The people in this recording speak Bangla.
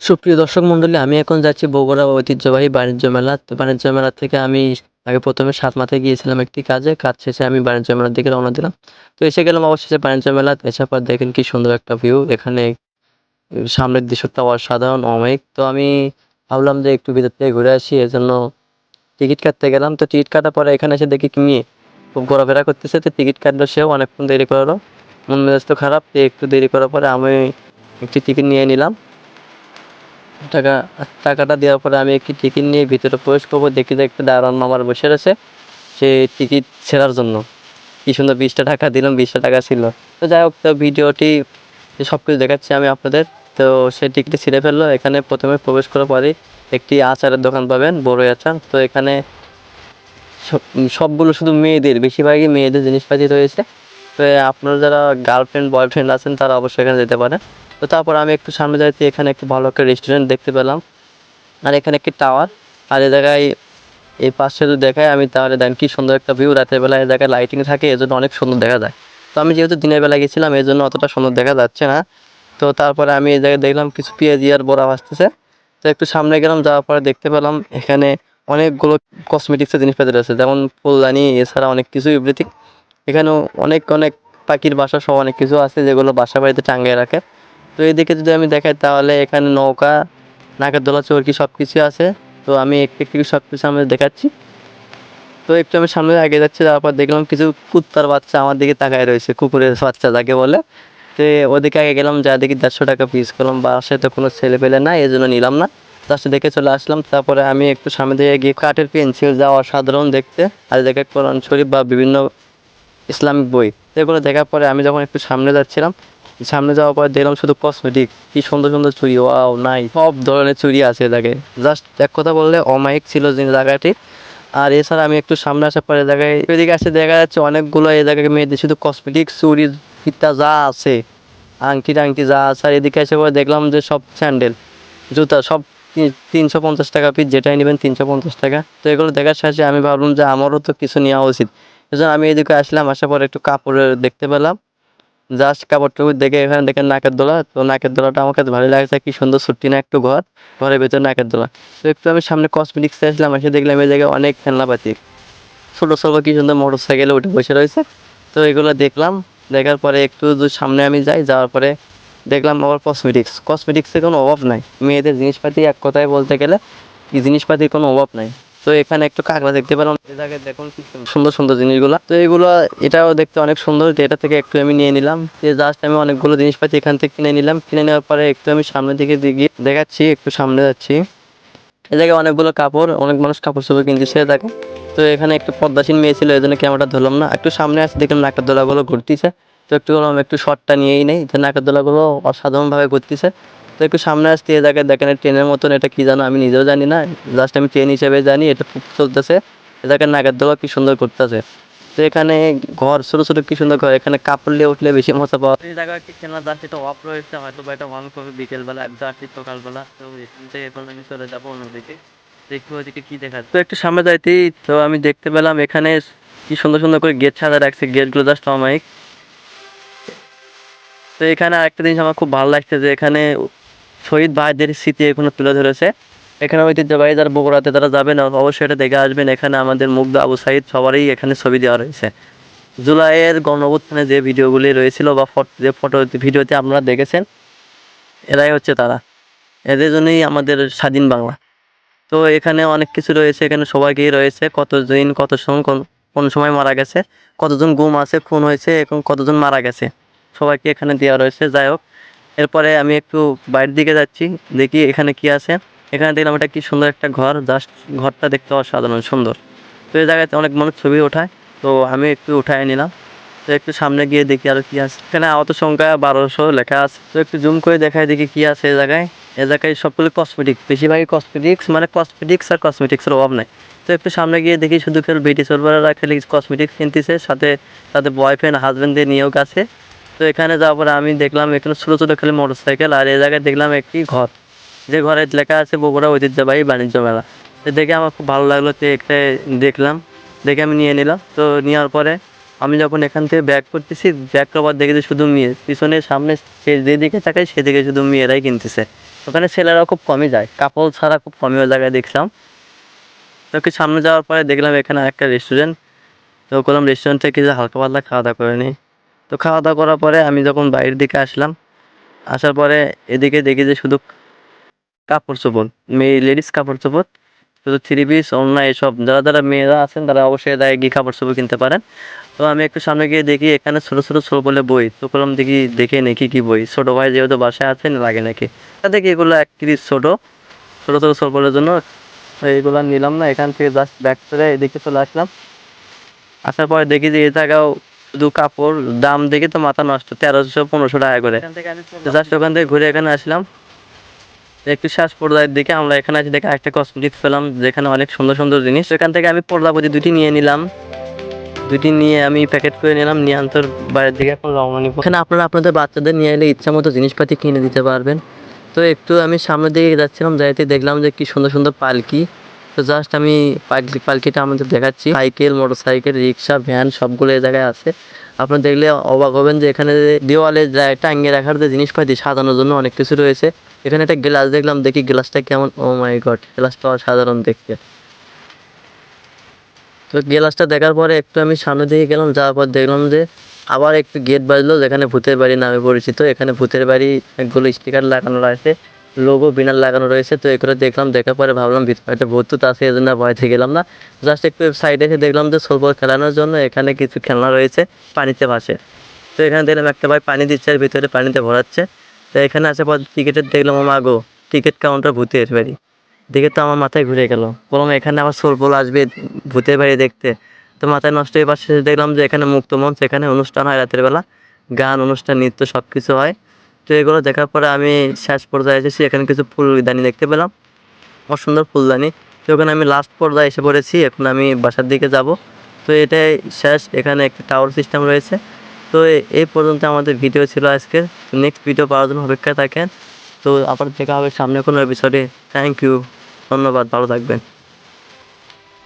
সুপ্রিয় দর্শক মণ্ডলী, আমি এখন যাচ্ছি বগুড়া ঐতিহ্যবাহী বাণিজ্য মেলা। তো বাণিজ্য মেলা থেকে আমি আগে ১ম এ সাতমাথায় গিয়েছিলাম একটি কাজে। কাজ শেষে আমি বাণিজ্য মেলার দিকে রওনা দিলাম। তো এসে গেলাম অবশেষে বাণিজ্য মেলায়। এসার পর দেখেন কি সুন্দর একটা ভিউ। এখানে সামনের দৃশ্যটা অসাধারণ, অমায়িক। তো আমি ভাবলাম যে একটু ভিতর থেকে ঘুরে আসি। এজন্য টিকিট কাটতে গেলাম। তো টিকিট কাটার পরে এখানে এসে দেখি কি মেয়ে খুব ঘোরাফেরা করতেছে। তো টিকিট কাটলো সেও, অনেকক্ষণ দেরি করলো। মন মেজাজ তো খারাপ। তো একটু দেরি করার পরে আমি একটি টিকিট নিয়ে নিলাম। টাকা টাকাটা দেওয়ার পরে আমি একটি টিকিট নিয়ে ভিতরে প্রবেশ করবো। দেখি যে একটা দারোয়ান মামার বসে রয়েছে সে টিকিট ছেঁড়ার জন্য। কি সুন্দর 20টা টাকা দিলাম, 20টা টাকা ছিল। তো যাই হোক, তো ভিডিওটি সব কিছু দেখাচ্ছি আমি আপনাদের। তো সে টিকিটটি ছিঁড়ে ফেললো। এখানে প্রথমে প্রবেশ করার পরেই একটি আচারের দোকান পাবেন, বড়ই আচার। তো এখানে সবগুলো শুধু মেয়েদের, বেশিরভাগই মেয়েদের জিনিসপাতি রয়েছে। তো আপনারা যারা গার্লফ্রেন্ড বয়ফ্রেন্ড আছেন তারা অবশ্যই এখানে যেতে পারেন। তো তারপর আমি একটু সামনে যাইতে এখানে একটু ভালো একটা রেস্টুরেন্ট দেখতে পেলাম। আর এখানে একটি টাওয়ার। আর এ জায়গায় এই পাশে যদি দেখায় আমি, তাহলে দেখেন কি সুন্দর একটা ভিউ। রাতের বেলায় এই জায়গায় লাইটিং থাকে, এজন্য অনেক সুন্দর দেখা যায়। তো আমি যেহেতু দিনের বেলা গেছিলাম এই জন্য অতটা সুন্দর দেখা যাচ্ছে না। তো তারপরে আমি এই জায়গায় দেখলাম কিছু পেঁয়াজি আর বড়া ভাজতেছে। তো একটু সামনে গেলাম, যাওয়ার পরে দেখতে পেলাম এখানে অনেকগুলো কসমেটিক্সের জিনিসপাতি রয়েছে, যেমন ফুলদানি, এছাড়া অনেক কিছু এভরিথিং। এখানেও অনেক অনেক পাখির বাসা সহ অনেক কিছু আছে যেগুলো বাসা বাড়িতে টাঙিয়ে রাখে। তো এইদিকে যদি আমি দেখাই তাহলে এখানে নৌকা, নাগরদোলা, চরকি সব কিছুই আছে। তো আমি একটু একটু সব কিছু আমি দেখাচ্ছি। তো একটু আমি সামনে এগিয়ে যাচ্ছি, যাওয়ার পর দেখলাম কিছু কুত্তার বাচ্চা আমার দিকে তাকায় রয়েছে, কুকুরের বাচ্চা যাকে বলে। তো ওদিকে আগে গেলাম, যা দেখি 150 টাকা পিস করলাম। বাসায় তো কোনো ছেলে পেলে না, এই জন্য নিলাম না। জাস্ট দেখে চলে আসলাম। তারপরে আমি একটু সামনে দিয়ে গিয়ে কাঠের পেন্সিল, যা অসাধারণ দেখতে। আর দেখে কোরআন শরীফ বা বিভিন্ন ইসলামিক বই। তো এগুলো দেখার পরে আমি যখন একটু সামনে যাচ্ছিলাম, সামনে যাওয়ার পরে দেখলাম শুধু কসমেটিক। কি সুন্দর সুন্দর চুড়ি, ওয়াও নাই, সব ধরনের চুড়ি আছে এলাকায়। জাস্ট এক কথা বললে অমায়িক ছিল যে জায়গাটি। আর এছাড়া আমি একটু সামনে আসার পরে জায়গায় এদিকে আসে দেখা যাচ্ছে অনেকগুলো এই জায়গায় মেয়েদের শুধু কসমেটিক্স, চুড়ি, ফিতা যা আছে, আংটি টাংটি যা আছে। আর এদিকে এসে পরে দেখলাম যে সব স্যান্ডেল, জুতা সব 350 টাকা পিস, যেটাই নেবেন 350 টাকা। তো এগুলো দেখার শেষে আমি ভাবলাম যে আমারও তো কিছু নেওয়া উচিত। এজন্য আমি এদিকে আসলাম, আসার পরে একটু কাপড়ের দেখতে পেলাম। জাস্ট কাপড়-টাপড় দেখে এখানে দেখেন নাকের দোলা। তো নাকের দোলাটা আমার কাছে ভালোই লাগছে। কি সুন্দর ছোট্ট না একটু ঘর, ঘরের ভেতরে নাকের দোলা। তো একটু আমি সামনে কসমেটিক্সে আসলাম, এসে দেখলাম এই জায়গায় অনেক খেলনাপাতি। ছোট ছোট কি সুন্দর মোটরসাইকেলে উঠে বসে রয়েছে। তো এগুলো দেখলাম। দেখার পরে একটু যদি সামনে আমি যাই, যাওয়ার পরে দেখলাম আবার কসমেটিক্সের কোনো অভাব নাই। মেয়েদের জিনিসপাতি এক কথায় বলতে গেলে কি জিনিসপাতির কোনো অভাব নাই। তো এখানে একটু কাঁকড়া দেখতে পেলাম। এই জায়গায় দেখুন কি সুন্দর সুন্দর জিনিসগুলা। তো এগুলো, এটাও দেখতে অনেক সুন্দর। তো এটা থেকে একটু আমি নিয়ে নিলাম। জাস্ট আমি অনেকগুলো জিনিসপাতি এখান থেকে কিনে নিলাম। কিনে নেওয়ার পরে একটু আমি সামনের দিকে গিয়ে দেখাচ্ছি, একটু সামনে যাচ্ছি। এই জায়গায় অনেকগুলো কাপড়, অনেক মানুষ কাপড় চোপড় কিনতেছে দেখো। তো এখানে একটু পদ্মাসীন মেয়ে ছিল, এই জন্য ক্যামেরাটা ধরলাম না। একটু সামনে আসে দেখলাম নাকের দোলাগুলো ঘুরতেছে। তো একটু বললাম একটু শর্টটা নিয়েই নেই। তো নাকের দোলাগুলো অসাধারণভাবে ঘুরতেছে। তো একটু সামনে আসতে এই জায়গায় দেখেন ট্রেনের মতন, এটা কি জানো আমি নিজেও জানি না। জাস্ট আমি ট্রেন হিসেবে জানি এটা খুব চলতেছে। এ জায়গায় নাকের দোলা কি সুন্দর ঘুরতেছে। তো এখানে ঘর, ছোট ছোট কি সুন্দর ঘর। এখানে কাপড় নিয়ে উঠলে বেশি মজা পাওয়া যায়। এই জায়গায় একটি খেলনা জাস্ট এটা অফ রয়েছে, হয়তো বা এটা অন করবে বিকেলবেলা, জাস্ট সকালবেলা। তো এখান থেকে এখন আমি চলে যাবো অন্যদিকে, দেখবো ওদিকে কি দেখা যায়। তো একটু সামনে যাইতেই তো আমি দেখতে পেলাম এখানে কি সুন্দর সুন্দর করে গেট সাজা রাখছে, গেটগুলো জাস্ট অমায়িক। তো এখানে আরেকটা জিনিস আমার খুব ভালো লাগছে যে এখানে শহীদ ভাইদের স্মৃতি এখনো তুলে ধরেছে। এখানে ঐতিহ্যবাহী যারা বগুড়াতে তারা যাবেন অবশ্যই এটা দেখে আসবেন। এখানে আমাদের মুগ্ধা, আবু সাইদ সবারই এখানে ছবি দেওয়া রয়েছে। জুলাইয়ের গণঅভ্যুত্থানে যে ভিডিওগুলি রয়েছিল বা যে ফটো ভিডিওতে আপনারা দেখেছেন, এরাই হচ্ছে তারা। এদের জন্যই আমাদের স্বাধীন বাংলা। তো এখানে অনেক কিছু রয়েছে, এখানে সবাইকেই রয়েছে, কতদিন কত সময় কোন সময় মারা গেছে, কতজন গুম আছে, খুন হয়েছে এবং কতজন মারা গেছে, সবাইকে এখানে দেওয়া রয়েছে। যাই হোক, এরপরে আমি একটু বাইরের দিকে যাচ্ছি, দেখি এখানে কি আছে। এখানে দেখলাম এটা কি সুন্দর একটা ঘর, জাস্ট ঘরটা দেখতে অসাধারণ সুন্দর। তো এই জায়গাতে অনেক মানুষ ছবি ওঠায়, তো আমি একটু উঠায় নিলাম। তো একটু সামনে গিয়ে দেখি আরো কি আছে। এখানে আহত সংখ্যা 1200 লেখা আছে। তো একটু জুম করে দেখায় দেখি কি আছে এই জায়গায়। এ জায়গায় সবগুলো কসমেটিক্স, বেশিরভাগই কসমেটিক্স, মানে কসমেটিক্স আর কসমেটিক্সের অভাব নাই। তো একটু সামনে গিয়ে দেখি শুধু কেউ বিউটি সার্ভাররা খালি কসমেটিক্স কিনতেছে, সাথে তাদের বয়ফ্রেন্ড হাজবেন্ডদের নিয়েও গেছে। তো এখানে যাওয়ার পরে আমি দেখলাম এখানে ছোটো ছোটো খালি মোটরসাইকেল। আর এই জায়গায় দেখলাম একটি ঘর, যে ঘরে লেখা আছে বগুড়া ঐতিহ্যবাহী বাণিজ্য মেলা। তো দেখে আমার খুব ভালো লাগলো। তো একটা দেখলাম, দেখে আমি নিয়ে নিলাম। তো নেওয়ার পরে আমি যখন এখান থেকে ব্যাক করতেছি, ব্যাক করার পর দেখি যে শুধু মেয়ে, পিছনে সামনে সে যেদিকে তাকাই সেদিকে শুধু মেয়েরাই কিনতেছে। ওখানে ছেলেরাও খুব কমই যায়, কাপল ছাড়া খুব কমই ওই জায়গায় দেখলাম। তো একটু সামনে যাওয়ার পরে দেখলাম এখানে একটা রেস্টুরেন্ট। তো করলাম রেস্টুরেন্ট থেকে কিছু হালকা পাতলা খাওয়া দাওয়া করে নিই। তো খাওয়া দাওয়া করার পরে আমি যখন বাইরের দিকে আসলাম, আসার পরে এদিকে দেখি যে শুধু কাপড় চোপড়, মেয়ে লেডিস কাপড় চোপড়, শুধু থ্রি পিস ওড়না এসব। যারা মেয়েরা আছেন তারা অবশ্যই এলাকায় গিয়ে কাপড় চোপড় কিনতে পারেন। তো আমি একটু সামনে গিয়ে দেখি এখানে ছোট বলে বই। তো করলাম দেখে দেখি কি বই, ছোট ভাই যেহেতু বাসায় আছে লাগে নাকি। তা দেখি এগুলো একত্রিশ ছোট বলের জন্য এইগুলো নিলাম না, এখান থেকে জাস্ট ব্যাক করে এদিকে চলে আসলাম। আসার পরে দেখি যে এই জায়গাও শুধু কাপড়, দাম দেখে তো মাথা নষ্ট, 1300-1500 টাকা করে। জাস্ট ওখান থেকে ঘুরে এখানে আসলাম। একটু শ্বাস পর্দার দিকে আমরা এখানে আছি, দেখে একটা কসমেটিক্স পেলাম যেখানে অনেক সুন্দর জিনিস। সেখান থেকে আমি পর্দাপতি দুটি নিয়ে নিলাম। দুটি নিয়ে আমি প্যাকেট করে নিলাম, নিয়ে আন্তর বাইরের দিকে এখন রওনা নিব। এখানে আপনারা আপনাদের বাচ্চাদের নিয়ে এলে ইচ্ছা মতো জিনিসপাতি কিনে দিতে পারবেন। তো একটু আমি সামনের দিকে যাচ্ছিলাম, যাইতে দেখলাম যে কি সুন্দর পালকি। তো জাস্ট আমি পালকিটা আমাদের দেখাচ্ছি। সাইকেল, মোটরসাইকেল, রিক্সা, ভ্যান সবগুলো এই জায়গায় আছে। আপনারা দেখলে অবাক হবেন যে এখানে দেওয়ালে যায় টাঙিয়ে রাখার যে জিনিসপাতি সাজানোর জন্য অনেক কিছু রয়েছে। এখানে একটা গ্লাস দেখলাম, দেখি গ্লাসটা কেমন। ও মাই গড, গ্লাসটা অসাধারণ দেখতে। তো গ্লাসটা দেখার পরে একটু আমি সামনের দিকে গেলাম, যাওয়ার পর দেখলাম যে আবার একটু গেট বাজলো যেখানে ভূতের বাড়ি নামে পরিচিত। এখানে ভূতের বাড়ি অনেকগুলো স্টিকার লাগানো রয়েছে, লোগো বিনার লাগানো রয়েছে। তো এগুলো দেখলাম, দেখার পরে ভাবলাম ভিতরে একটা ভূত তো আছে, এই জন্য ভয় থেকে গেলাম না। জাস্ট একটু সাইডে এসে দেখলাম যে ছোট খেলানোর জন্য এখানে কিছু খেলনা রয়েছে পানিতে ভাসে। তো এখানে দেখলাম একটা ভাই পানি দিচ্ছে আর ভিতরে পানিতে ভরাচ্ছে। তো এখানে আসে পর টিকিটের দেখলাম, মাগো টিকিট কাউন্টার ভূতের বাড়ি দেখে তো আমার মাথায় ঘুরে গেল। বললাম এখানে আবার সোলপোল আসবে ভূতের বাড়ি দেখতে, তো মাথায় নষ্ট হয়ে পাশে দেখলাম যে এখানে মুক্ত মঞ্চ, এখানে অনুষ্ঠান হয় রাতের বেলা, গান, অনুষ্ঠান, নৃত্য সব কিছু হয়। তো এগুলো দেখার পরে আমি শেষ পর্যায়ে এসেছি, এখানে কিছু ফুলদানি দেখতে পেলাম, সুন্দর ফুলদানি। তো ওখানে আমি লাস্ট পর্যায়ে এসে পড়েছি, এখন আমি বাসার দিকে যাব। তো এটাই শেষ, এখানে একটা টাওয়ার সিস্টেম রয়েছে। তো এই পর্যন্ত আমাদের ভিডিও ছিল আজকে। নেক্সট ভিডিও পাওয়ার জন্য অপেক্ষায় থাকেন। তো আবার দেখা হবে সামনে কোনো এপিসোডে। থ্যাংক ইউ, ধন্যবাদ, ভালো থাকবেন।